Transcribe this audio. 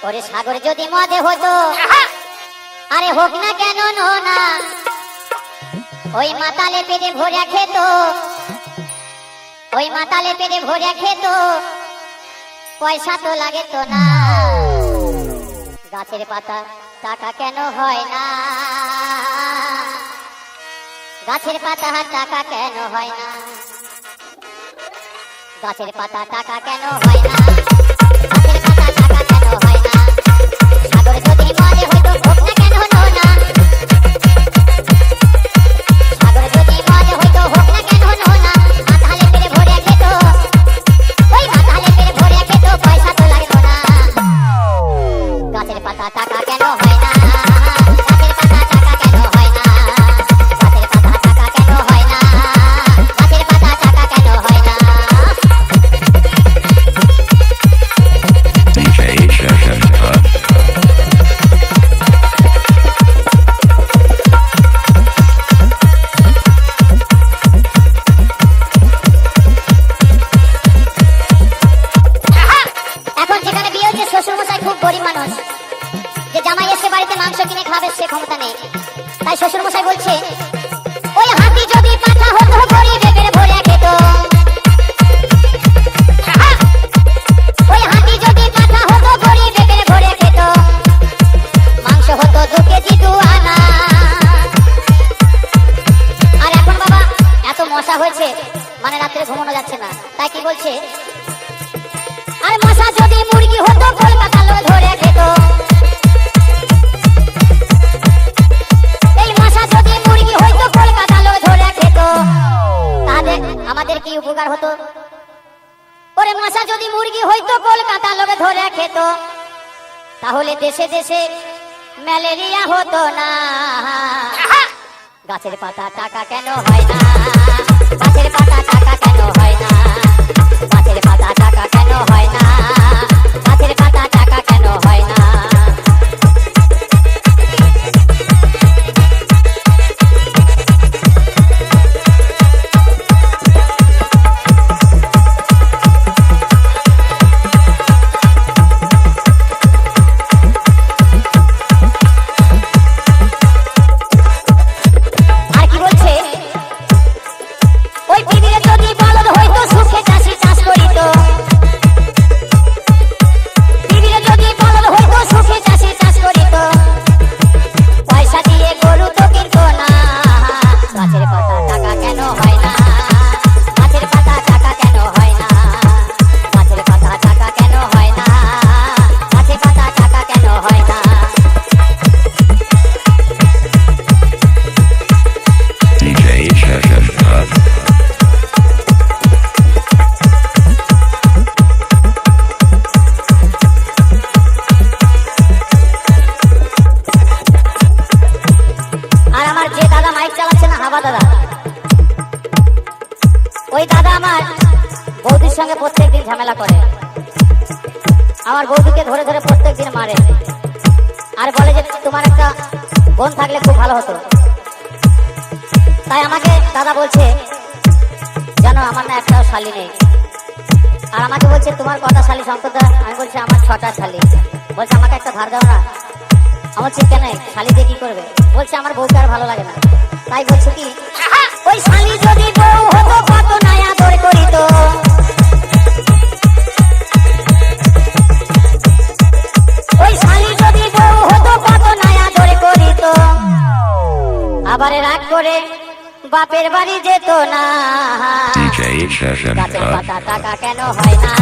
ওরে সাগর যদি মদে হতো, আরে হোক না কেন না, ওই মাতালে পেটে ভরে খেত, ওই মাতালে পেটে ভরে খেত, পয়সা তো লাগে তো না। গাছের পাতা টাকা কেন হয় না, গাছের পাতা টাকা কেন হয় না, গাছের পাতা টাকা কেন হয় না, গাছের পাতা টাকা কেন হয় না। সাগর যদি মদে হইতো হোক না কেন না, সাগর যদি মদে হইতো হোক না কেন না, মাতালে পেটে ভরে খেত, ওই মাতালে পেটে ভরে খেত, পয়সা তো লাগতো না। গাছের পাতা টাকা কেন হয় না, গাছের পাতা টাকা কেন হয় না, গাছের পাতা টাকা কেন হয় না, গাছের পাতা টাকা কেন হয় না। DJ Session Club. এখন যেখানে বিয়ে হচ্ছে শ্বশুর মশাই খুব গরিব মানুষ, যে জামাই এসে বাড়িতে মাংস কিনে খাবে সে ক্ষমতা নেই, তাই শ্বশুর মশাই বলছে ওই হাতি যদি পাঠা হতো গরিবে পেটে ভরে খেত, ওই হাতি যদি পাঠা হতো গরিবে পেটে ভরে খেত, মাংস হতো 2 কেজি 2 আনা। আর এখন বাবা এত মশা হয়েছে, মানে রাত্রে ঘুমানো যাচ্ছে না, তাই কি বলছে, আর মশা যদি মুরগি হতো কলকাতা লোক ধরে খেত, এই মশা যদি মুরগি হইতো কলকাতা লোক ধরে খেত, তাহলে আমাদের কি উপকার হতো। ওরে মশা যদি মুরগি হইতো কলকাতা লোক ধরে খেত, তাহলে দেশে দেশে ম্যালেরিয়া হতো না। গাছের পাতা টাকা কেন হয় না, গাছের পাতা টাকা কেন হয় না, গাছের পাতা টাকা কেন হয় না, গাছের পাতা টাকা কেন হয় না। আর কি বলছে, ওই পৃথিবীতে যদি বলদ হইতো সুখে চাষি চাষ করিত, পৃথিবীতে যদি বলদ হইতো সুখে চাষি চাষ করিত, পয়সা দিয়ে গরু তো কিনত না। গাছের পাতা টাকা কেন হয় না, গাছের পাতা টাকা কেন হয় না, গাছের পাতা টাকা কেন হয় না, গাছের পাতা টাকা কেন হয় না। DJ Session Club. আর আমার যে দাদা মাইক চালাচ্ছে না, হাবা দাদা, ওই দাদা আমার বৌদির সঙ্গে প্রত্যেকদিন ঝামেলা করে, আমার বৌদিকে ধরে ধরে প্রত্যেকদিন মারে, আর বলে যে তোমার একটা বোন থাকলে খুব ভালো হতো। তাই আমাকে দাদা বলছে জানো আমার না একটাও শালি নেই, আর আমাকে বলছে তোমার কটা শালি সম্পদ। আমি বলছি আমার 6টা শালি। বলছে আমাকে একটা ধার দাও না। আমার বলছি কেন, শালি দিয়ে কি করবে। বলছে আমার বউকে আর ভালো লাগে না। তাই বলছে কি, ওই শালি যদি বউ হতো কত নয়া দর করিত, ওই শালি যদি বউ হতো কত নয়া দর করিত, আবার রাগ করে বাপের বাড়ি যেত না। DJ Session গাছের Club. পাতা টাকা কেন হয় না,